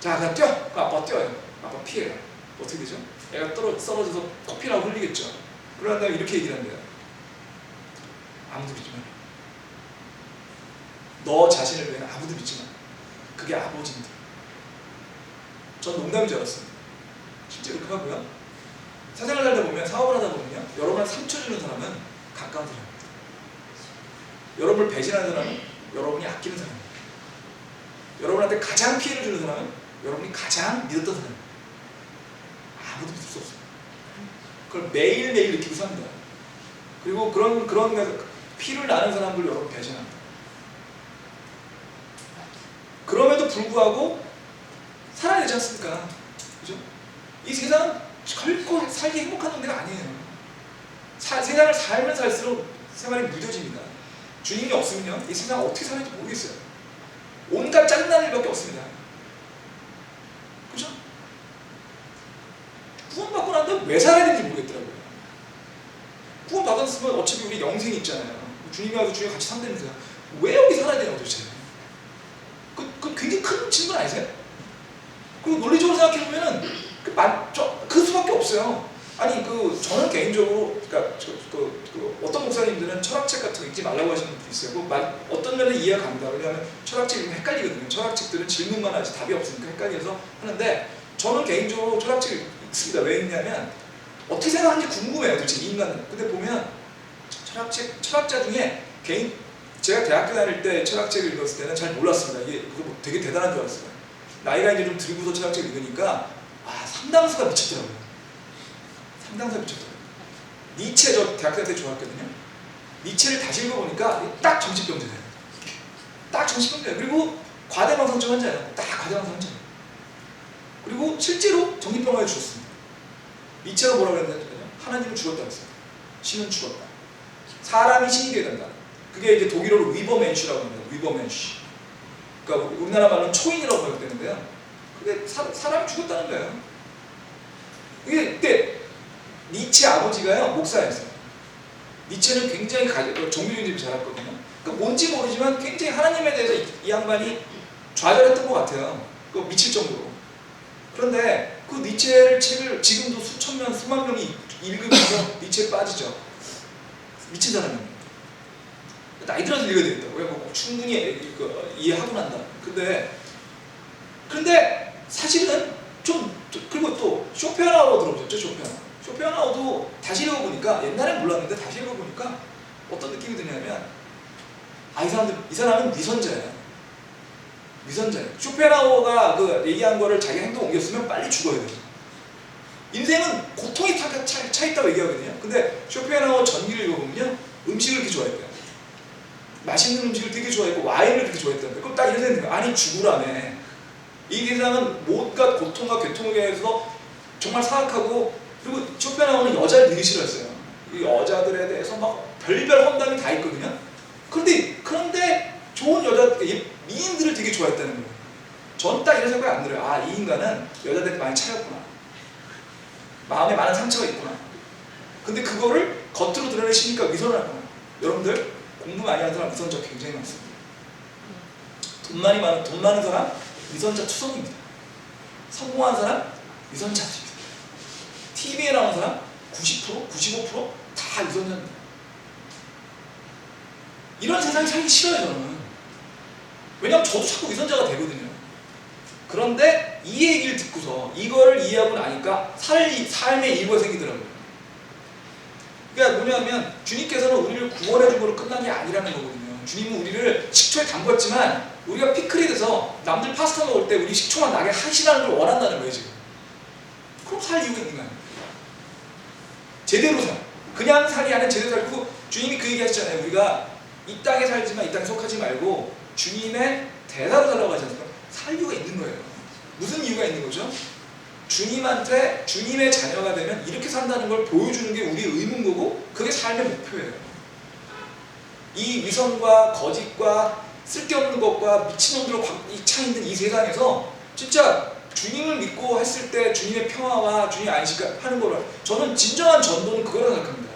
자, 그냥 뛰어! 그럼 아빠가 뛰어요. 아빠 피해요. 어떻게 되죠? 애가 떨어져서 코피라고 흘리겠죠. 그러한 다음에 이렇게 얘기를 한대요. 아무도 믿지 마라. 너 자신을 위해 아무도 믿지 마라. 그게 아버지인데. 전 농담인 줄 알았습니다. 실제로 그렇게 하고요. 사생활 살다 보면, 사업을 하다 보면요, 여러분한테 상처 주는 사람은 가까운 사람입니다. 여러분을 배신하는 사람은 여러분이 아끼는 사람입니다. 여러분한테 가장 피해를 주는 사람은 여러분이 가장 믿었던 사람입니다. 아무도 믿을 수 없어요. 그걸 매일매일 느끼고 삽니다. 그리고 그런 피를 나는 사람들 여러분 배신합니다. 그럼에도 불구하고 살아야 되지 않습니까? 그죠? 이 세상은 결코 살기 행복한 동네가 아니에요. 세상을 살면 살수록 생활이 무뎌집니다. 주님이 없으면요, 이 세상 어떻게 사는지 모르겠어요. 온갖 짜증나는 일밖에 없습니다. 그죠? 구원받고 난 다음에 왜 살아야 되는지 모르겠더라고요. 구원받았으면 어차피 우리 영생이 있잖아요. 주님이 와서 주님 같이 산다면서요. 왜 여기 살아야 되냐고 도대체. 그 굉장히 큰 질문 아니세요? 그리고 논리적으로 생각해보면은 그 수밖에 없어요. 아니 저는 개인적으로 어떤 목사님들은 철학책 같은 거 읽지 말라고 하시는 분도 있어요. 어떤 면에 이해가 갑니다. 왜냐하면 철학책이 헷갈리거든요. 철학책들은 질문만 하지 답이 없으니까 헷갈려서 하는데, 저는 개인적으로 철학책을 읽습니다. 왜 읽냐면 어떻게 생각하는지 궁금해요. 도대체 이 인간은. 근데 보면 철학자 중에 제가 대학교 다닐 때 철학책을 읽었을 때는 잘 몰랐습니다. 이게 뭐 되게 대단한 줄 알았어요. 나이가 이제 좀 들고서 철학책을 읽으니까 상당수가 미쳤더라고요. 상당수가 미쳤더라고요. 니체, 저 대학교 때 좋아했거든요. 니체를 다시 읽어보니까 딱 정신병자예요. 딱 정신병자예요. 그리고 과대망상증 환자예요. 딱 과대망상 환자예요. 그리고 실제로 정신병원에 죽었습니다. 니체가 뭐라고 했냐면 하나님은 죽었다고 했어요. 신은 죽었다. 사람이 신이 되어야 된다. 그게 이제 독일어로 위버멘슈라고 합니다. 위버멘슈. 그러니까 우리나라 말로는 초인이라고 번역되는데요. 그게 사람이 죽었다는 거예요. 이게 그때 니체 아버지가요, 목사였어요. 니체는 굉장히 종교주의를 잘했거든요. 그러니까 뭔지 모르지만 굉장히 하나님에 대해서 이 양반이 좌절했던 것 같아요. 미칠 정도로. 그런데 그 니체를 책을 지금도 수만 명이 읽으면서 니체에 빠지죠. 미친 사람입니다. 나이 들어서 읽어야 되겠다고. 충분히 이해하고 난다. 근데 사실은 그리고 또 쇼펜하우어 들어보셨죠? 쇼펜하우어도 다시 읽어보니까, 옛날엔 몰랐는데 다시 읽어보니까 어떤 느낌이 드냐면, 이 사람은 위선자예요. 쇼펜하우어가 얘기한 거를 자기 행동 옮겼으면 빨리 죽어야 돼요. 인생은 고통이 차 있다고 얘기하거든요. 근데 쇼펜하우어 전기를 읽어보면요, 음식을 이렇게 좋아했대요. 맛있는 음식을 되게 좋아했고 와인을 되게 좋아했다는 거예요. 그럼 딱 이런 생각이 들어요. 아니 죽으라며. 이 세상은 온갖 고통과 괴통에 대해서 정말 사악하고, 그리고 쇼펜하우어는 여자를 되게 싫어했어요. 이 여자들에 대해서 막 별별 험담이 다 있거든요. 그런데 좋은 여자, 미인들을 되게 좋아했다는 거예요. 전 딱 이런 생각이 안 들어요. 아, 이 인간은 여자들한테 많이 차였구나. 마음에 많은 상처가 있구나. 근데 그거를 겉으로 드러내시니까 위선을 하구나. 여러분들 공부 많이 하는 사람 위선자 굉장히 많습니다. 돈 많은 사람 위선자 투성입니다. 성공한 사람 위선자입니다. TV에 나오는 사람 90%, 95%다 위선자입니다. 이런 세상에 살기 싫어요, 저는. 왜냐하면 저도 자꾸 위선자가 되거든요. 그런데 이 얘기를 듣고서 이거를 이해하고 나니까 삶의 일부가 생기더라고요. 그러니까 뭐냐면 주님께서는 우리를 구원해 줌으로 끝난 게 아니라는 거거든요. 주님은 우리를 식초에 담궜지만 우리가 피클이 돼서 남들 파스타 먹을 때 우리 식초만 나게 하시라는 걸 원한다는 거예요, 지금. 그럼 살 이유가 있는 거 아니에요? 제대로 살. 그냥 살이 아니라 제대로 살고 주님이 그 얘기 하시잖아요. 우리가 이 땅에 살지만 이 땅에 속하지 말고 주님의 대사로 살라고 하지 않습니까? 살 이유가 있는 거예요. 무슨 이유가 있는 거죠? 주님한테 주님의 자녀가 되면 이렇게 산다는 걸 보여주는 게 우리의 의무인 거고 그게 삶의 목표예요. 이 위선과 거짓과 쓸데없는 것과 미친놈들로 차 있는 이 세상에서 진짜 주님을 믿고 했을 때 주님의 평화와 주님의 안식을 하는 거를 저는 진정한 전도는 그거라고 생각합니다.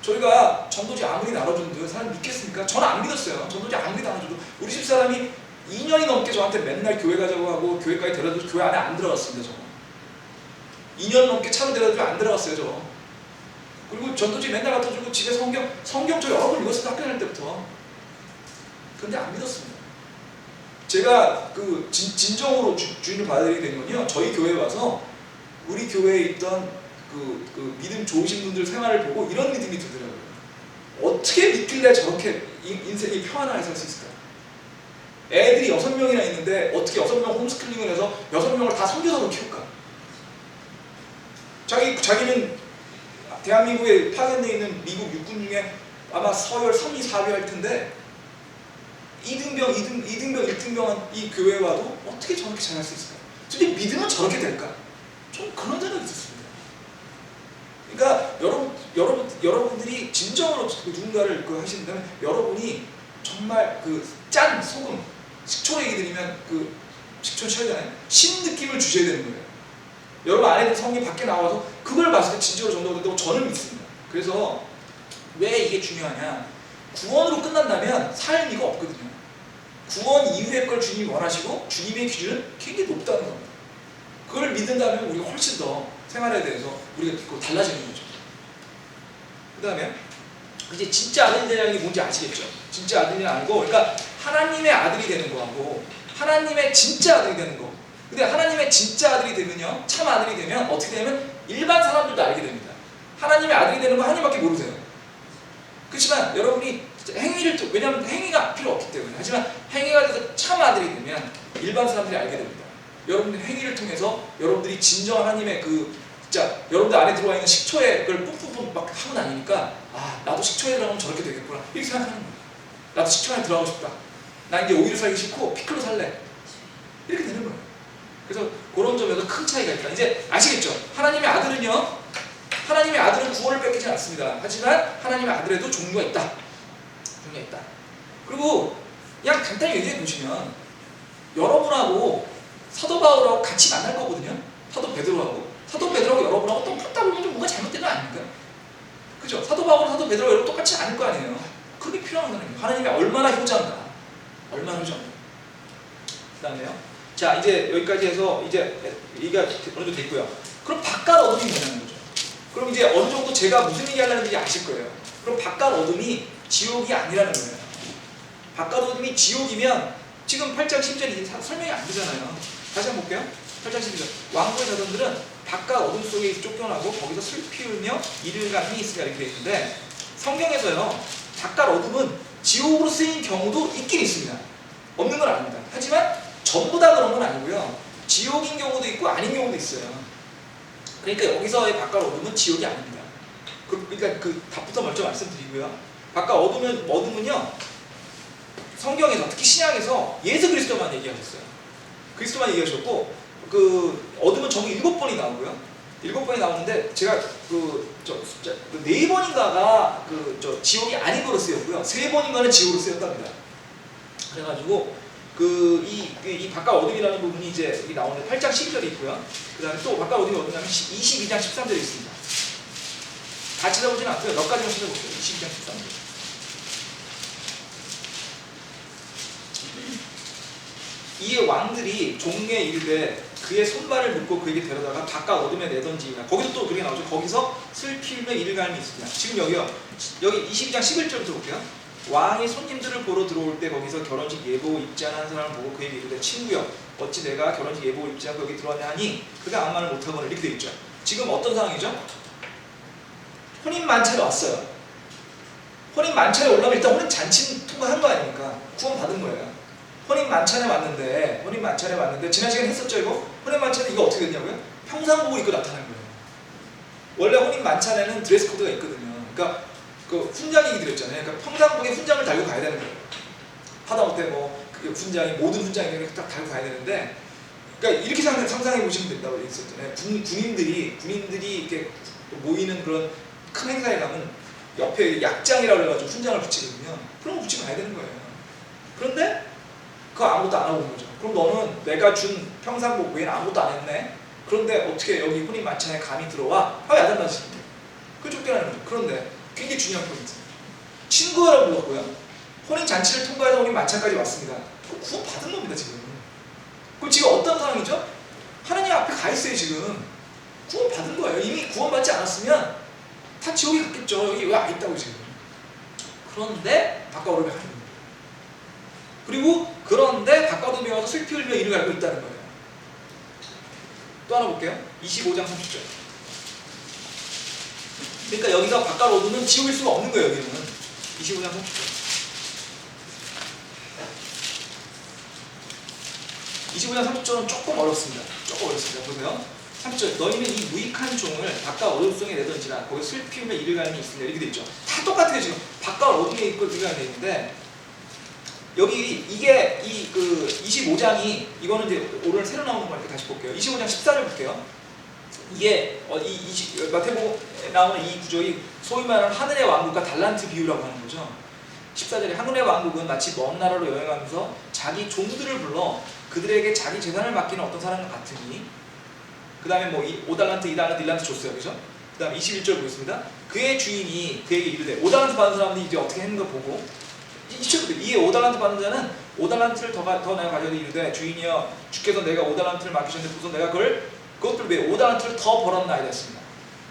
저희가 전도지 아무리 나눠줘도 사람 믿겠습니까? 저는 안 믿었어요. 전도지 아무리 나눠줘도 우리 집사람이 2년이 넘게 저한테 맨날 교회 가자고 하고 교회까지 데려다도 교회 안에 안 들어갔습니다. 저 2년 넘게 차로 데려다도 안 들어갔어요. 저 그리고 전도지 맨날 갖다 주고 집에 성경 저 여러 번 읽었어요. 학교 다닐 때부터. 그런데 안 믿었습니다. 제가 그 진정으로 주인을 받아들이게 된 건요, 저희 교회에 와서 우리 교회에 있던 그 믿음 좋으신 분들 생활을 보고 이런 믿음이 들더라고요. 어떻게 믿길래 저렇게 인생이 평안하게 살 수 있을까? 애들이 6명이나 있는데 어떻게 6명 홈스쿨링을 해서 6명을 다 선교사로 키울까? 자기는 대한민국에 파견되어 있는 미국 육군 중에 아마 서열 3, 2, 4위 할 텐데 2등병, 1등병한 이 교회에 와도 어떻게 저렇게 잘할 수 있을까? 근데 믿으면 저렇게 될까? 좀 그런 생각이 있었습니다. 그러니까 여러분들이 진정으로 누군가를 하신다면 여러분이 정말 그 짠 소금, 식초 얘기 드리면 그 식초 쳐야잖아요. 신 느낌을 주셔야 되는 거예요. 여러분 안에 있는 성이 밖에 나와서 그걸 봤을 때 진정으로 전도가 된다고 저는 믿습니다. 그래서 왜 이게 중요하냐? 구원으로 끝난다면 살 이유가 없거든요. 구원 이후의 걸 주님이 원하시고 주님의 기준은 굉장히 높다는 겁니다. 그걸 믿는다면 우리가 훨씬 더 생활에 대해서 우리가 달라지는 거죠. 그 다음에 이제 진짜 아들이 되는 게 뭔지 아시겠죠? 진짜 아들이 아니고 그러니까 하나님의 아들이 되는 거하고 하나님의 진짜 아들이 되는 거. 근데 하나님의 진짜 아들이 되면요, 참 아들이 되면 어떻게 되면 일반 사람들도 알게 됩니다. 하나님의 아들이 되는 거 하나님밖에 모르세요. 그렇지만 여러분이 행위를, 왜냐하면 행위가 필요 없기 때문에, 하지만 행위가 돼서 참 아들이 되면 일반 사람들이 알게 됩니다. 여러분의 행위를 통해서 여러분들이 진정 하나님의 진짜 여러분들 안에 들어와 있는 식초에 그걸 뿜뿜뿜 막 하고 다니니까 아, 나도 식초에 들어가면 저렇게 되겠구나 이렇게 생각하는 거예요. 나도 식초 안에 들어가고 싶다. 나 이제 오이로 살기 싫고 피클로 살래. 이렇게 되는 거예요. 그래서 그런 점에서 큰 차이가 있다. 이제 아시겠죠? 하나님의 아들은 구원을 뺏기지 않습니다. 하지만 하나님의 아들에도 종류가 있다. 그리고 그냥 간단히 얘기해 보시면 여러분하고 사도 바울하고 같이 만날 거거든요. 사도 베드로하고 여러분하고 똑같다 보면 좀 뭔가 잘못된 거 아닙니까? 그죠? 사도 바울하고 사도 베드로가 여러분 똑같지 않을 거 아니에요. 그게 필요한 거예요. 하나님이 얼마나 효자인가. 그 다음에요. 자, 이제 여기까지 해서 이제 얘기가 어느 정도 됐고요. 그럼 바깥 어둠이 뭐냐는 거죠. 그럼 이제 어느 정도 제가 무슨 얘기 하려는지 아실 거예요. 그럼 바깥 어둠이 지옥이 아니라는 거예요. 바깥 어둠이 지옥이면 지금 8장 10절이 설명이 안 되잖아요. 다시 한번 볼게요. 8장 12절. 왕국의 자손들은 바깥 어둠 속에 쫓겨나고 거기서 슬피 울며 이를 가니 있으리라 이렇게 되어 있는데 성경에서요, 바깥 어둠은 지옥으로 쓰인 경우도 있긴 있습니다. 없는 건 아닙니다. 하지만 전부 다 그런 건 아니고요. 지옥인 경우도 있고 아닌 경우도 있어요. 그러니까 여기서의 바깥 어둠은 지옥이 아닙니다. 그러니까 그 답부터 먼저 말씀드리고요. 바깥 어둠은요, 성경에서 특히 신약에서 예수 그리스도만 얘기하셨어요. 그리스도만 얘기하셨고 그 어둠은 전부 7번이 나오고요. 7번이 나오는데 제가 4번인가가 지옥이 아닌 거로 쓰였고요. 3번인가는 지옥으로 쓰였답니다. 그래가지고 이 바깥 어둠이라는 부분이 이제 여기 나오는 8장 12절이 있고요. 그 다음에 또 바깥 어둠이 어디냐면 22장 13절이 있습니다. 다 찾아보지는 않고요. 몇 가지만 찾아볼게요. 22장 13절. 이에 왕들이 종에 이르되 그의 손발을 묶고 그에게 데려다가 바깥 어둠에 내던지니라. 거기서 또 그렇게 나오죠. 거기서 슬피 울며 이를 갈미 있으냐. 지금 여기요. 여기 22장 11절부터 볼게요. 왕이 손님들을 보러 들어올 때 거기서 결혼식 예보 입지 않은 사람을 보고 그에게 이르되 친구여 어찌 내가 결혼식 예보 입지 않고 여기 들어왔냐 하니 그가 아무 말을 못하거늘. 이렇게 되어 있죠. 지금 어떤 상황이죠? 혼인 만찬에 왔어요. 혼인 만찬에 올라면 일단 혼인 잔치는 통과한 거 아닙니까? 구원 받은 거예요. 혼인 만찬에 왔는데 지난 시간에 했었죠 이거? 혼인 만찬에 이거 어떻게 됐냐고요? 평상복을 입고 나타난 거예요. 원래 혼인 만찬에는 드레스 코드가 있거든요. 그러니까 그 훈장 얘기 드렸잖아요. 그러니까 평상복에 훈장을 달고 가야 되는 거예요. 하다못해 뭐 그 훈장이 모든 훈장이 딱 달고 가야 되는데, 그러니까 이렇게 상상해 보시면 된다고 얘기했었잖아요. 군인들이 이렇게 모이는 그런 큰 행사에 가면 옆에 약장이라고 해가지고 훈장을 붙이거든요. 그럼 붙이고 가야 되는 거예요. 그런데 그거 아무것도 안 하고 온 거죠. 그럼 너는 내가 준 평상복 외에는 아무것도 안 했네? 그런데 어떻게 여기 혼인 만찬에 감히 들어와? 하고 야단맞으시는 거예요. 그게 쫓겨나는 거죠. 그런데 굉장히 중요한 포인트. 친구라고 불렀고요. 혼인 잔치를 통과해서 혼인 만찬까지 왔습니다. 그럼 구원 받은 겁니다 지금. 그럼 지금 어떤 상황이죠? 하나님 앞에 가 있어요 지금. 구원 받은 거예요. 이미 구원 받지 않았으면 다 지옥에 갔겠죠. 여기 왜 와 있다고 지금. 그런데 바깥 어둠에 가는 거예요. 그리고 그런데 바깥 어둠에 와서 슬피 울며 이를 갈고 있다는 거예요. 또 하나 볼게요. 25장 30절. 그러니까 여기서 바깥 어둠은 지옥일 수가 없는 거예요. 여기는 25장 30절. 25장 30절은 조금 어렵습니다. 보세요. 30절. 너희는 이 무익한 종을 바깥 어둠 속에 내던지라. 거기 슬피 울며 이를 갈미 있으며. 이렇게 돼 있죠. 다 똑같아요 지금. 바깥 어둠에 있고 이를 갈미 있는데, 여기 이게 이 그 25장이 이거는 이제 오늘 새로 나오는 거니까 다시 볼게요. 25장 14절 볼게요. 이게 마태복음에 나오는 이 구조이 소위 말하는 하늘의 왕국과 달란트 비유라고 하는 거죠. 14절에 하늘의 왕국은 마치 먼 나라로 여행하면서 자기 종들을 불러 그들에게 자기 재산을 맡기는 어떤 사람과 같으니, 그 다음에 뭐 5달란트, 2달란트, 1달란트 줬어요. 그죠? 그 다음에 21절 보겠습니다. 그의 주인이 그에게 이르되 5달란트 받은 사람들이 이제 어떻게 했는 걸 보고, 이에 5달란트 받는 자는 5달란트를 더 내가 가져다 이르되 주인이여 주께서 내가 5달란트를 맡기셨는데 우선 내가 그것들 외에 5달란트를 더 벌었나이다 했습니다.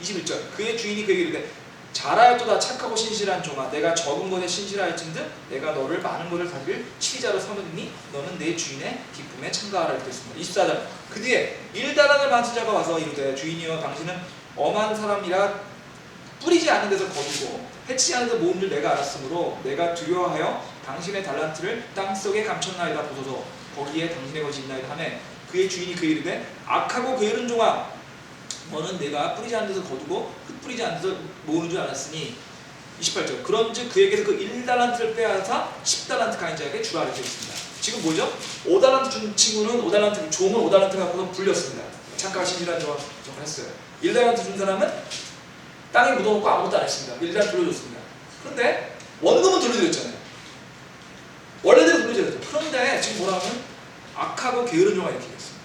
21절. 그의 주인이 그에게 이르되 잘하였도다 착하고 신실한 종아 내가 적은 것에 신실하였은즉 내가 너를 많은 것을 가질 치자로 삼으니 너는 내 주인의 기쁨에 참가하라 이렇게 했습니다. 24절. 그 뒤에 1달란트를 받은 자가 와서 이르되 주인이여 당신은 엄한 사람이라 뿌리지 않는 데서 거두고 해치지 않는 데서 모은 줄 내가 알았으므로 내가 두려워하여 당신의 달란트를 땅속에 감췄나이다. 보소서 거기에 당신의 것이 있나이다 하며 그의 주인이 그에게 이르되 악하고 게으른 종아 너는 내가 뿌리지 않는 데서 거두고 흙 뿌리지 않는 데서 모으는 줄 알았으니. 28절. 그런즉 그에게서 그 1달란트를 빼앗아 10달란트 가진 자에게 주라 이렇게 했습니다. 지금 뭐죠? 5달란트 준 친구는 5달란트, 종은 5달란트 갖고서 불렸습니다. 착하고 신실한 종을 했어요. 1달란트 준 사람은 땅에 묻어놓고 아무것도 안 했습니다. 1달란트 돌려줬습니다. 그런데 원금은 돌려드렸잖아요. 원래대로 돌려드렸죠. 그런데 지금 뭐라 하면 악하고 게으른 종아 이렇게 됐습니다.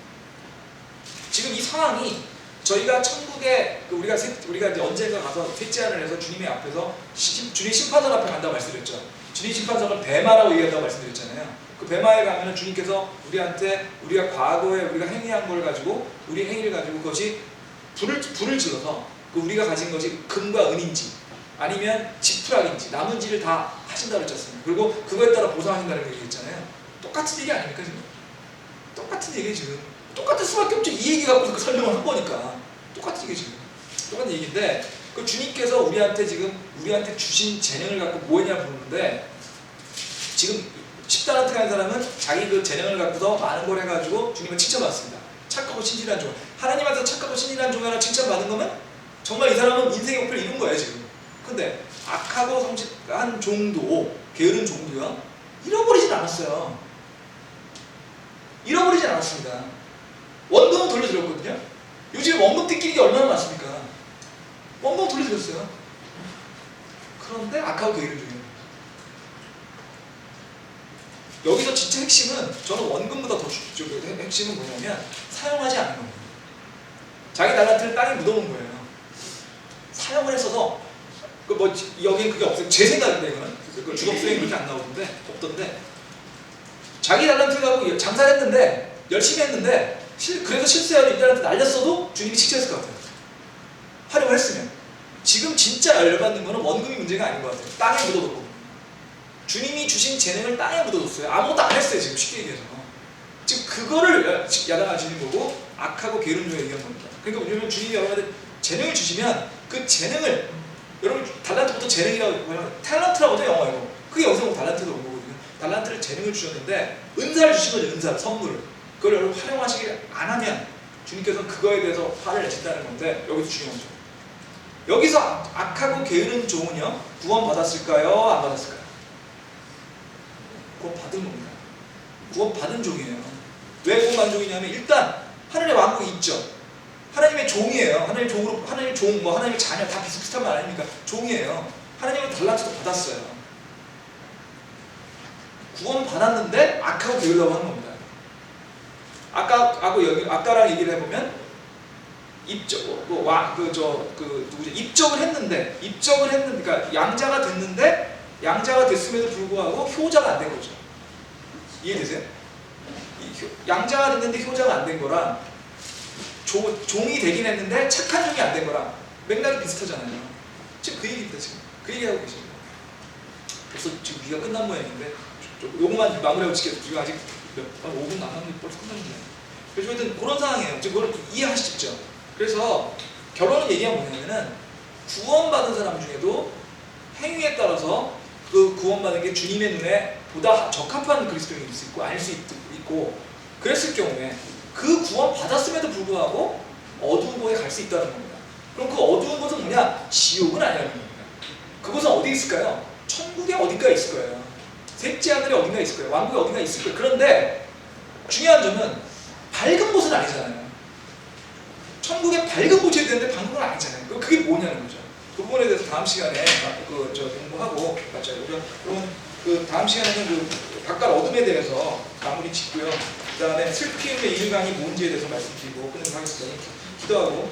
지금 이 상황이 저희가 천국에 우리가 이제 언젠가 가서 셋째안을 해서 주님의 앞에서 주님 심판선 앞에 간다고 말씀드렸죠. 주님 심판선을 뱀마라고 얘기한다고 말씀드렸잖아요. 그 뱀마에 가면은 주님께서 우리한테 우리가 과거에 우리가 행위한 걸 가지고 우리 행위를 가지고 그것이 불을 질러서 그 우리가 가진 것이 금과 은인지 아니면 지푸라기인지 남은지를 다 하신다고 했잖습니다. 그리고 그거에 따라 보상하신다는 얘기했잖아요. 똑같은 얘기 아닙니까 지금? 똑같은 얘기 지금. 똑같을 수밖에 없죠. 이 얘기 갖고 그 설명을 한 거니까. 똑같은 얘기 지금. 똑같은 얘기인데 그 주님께서 우리한테 주신 재능을 갖고 뭐 했냐고 묻는데, 지금 10달란트 간 사람은 자기 그 재능을 갖고서 많은 걸 해가지고 주님을 칭찬받습니다. 착하고 신실한 종. 하나님한테 착하고 신실한 종이 하나 칭찬받은 거면 정말 이 사람은 인생의 목표를 이룬 거예요 지금. 근데 악하고 성실한 종도, 게으른 종도요, 잃어버리진 않았어요. 잃어버리진 않았습니다. 원금은 돌려드렸거든요. 요즘 원금 뜯기는 게 얼마나 많습니까? 원금 돌려드렸어요. 그런데 악하고 게으른 종이에요. 여기서 진짜 핵심은 저는 원금보다 더 핵심은 뭐냐면 사용하지 않는 겁니다. 자기 달란트를 땅에 묻어놓은 거예요. 사용을 했어서 뭐 여기는 그게 없어요. 제 생각인데 이거는 그 주법수행 그렇게 안 나오던데 없던데 자기 달란트를 갖고 장사를 했는데 열심히 했는데 그래서 실수하고 이 달란트 날렸어도 주님이 칭찬했을 것 같아요. 활용을 했으면. 지금 진짜 열받는 거는 원금이 문제가 아닌 것 같아요. 땅에 묻어뒀고 주님이 주신 재능을 땅에 묻어뒀어요. 아무것도 안 했어요. 지금 쉽게 얘기해서. 지금 그거를 야당하시는 거고 악하고 게으른 중에 얘기한 겁니다. 그러니까 왜냐면 주님이 여러분한테 재능을 주시면 그 재능을 여러분 달란트부터 재능이라고 하면 탤런트라고 하죠 영어로. 그게 여기서 뭐 달란트도 온 거거든요. 달란트를 재능을 주셨는데 은사를 주신 거죠. 은사, 선물을. 그걸 여러분 활용하시길 안 하면 주님께서는 그거에 대해서 화를 내신다는 건데 여기서 중요한 거죠. 여기서 악하고 게으른 종은요 구원 받았을까요? 안 받았을까요? 구원 받은 겁니다. 구원 받은 종이에요. 왜 구원 받은 종이냐면 일단 하늘의 왕국이 있죠. 하나님의 종이에요. 하나님의 종으로 하나님의 종, 뭐 하나님의 자녀 다 비슷비슷한 말 아닙니까? 종이에요. 하나님은 달란트도 받았어요. 구원 받았는데 악하고 게으르다고 하는 겁니다. 아까랑 얘기를 해보면 입적을 했는데 그러니까 양자가 됐음에도 불구하고 효자가 안 된 거죠. 이해되세요? 양자가 됐는데 효자가 안 된 거랑 종이 되긴 했는데 착한 종이 안 된 거랑 맥락이 비슷하잖아요. 지금 그 얘기입니다. 지금 그 얘기하고 계십니다. 벌써 지금 위가 끝난 모양인데 요것만 마무리하고 지금 우리가 아직 5분 남았는데 벌써 끝났는데. 그래서 하여튼 그런 상황이에요. 지금 그걸 이해하시죠? 그래서 결론은 얘기가 뭐냐면은 구원받은 사람 중에도 행위에 따라서 그 구원받은 게 주님의 눈에 보다 적합한 그리스도인일 수 있고 아닐 수 있고 그랬을 경우에 그 구원 받았음에도 불구하고 어두운 곳에 갈 수 있다는 겁니다. 그럼 그 어두운 곳은 뭐냐? 지옥은 아니라는 겁니다. 그곳은 어디 있을까요? 천국에 어딘가에 있을 거예요. 셋째 하늘에 어딘가에 있을 거예요. 왕국에 어딘가에 있을 거예요. 그런데 중요한 점은 밝은 곳은 아니잖아요. 천국에 밝은 곳이 되는데 밝은 건 아니잖아요. 그게 뭐냐는 거죠. 그 부분에 대해서 다음 시간에 공부하고 맞죠? 그러면 그 다음 시간에는 그 바깥 어둠에 대해서 마무리 짓고요. 그 다음에 슬픔의 일강이 뭔지에 대해서 말씀드리고 끝내도록 하겠습니다. 기도하고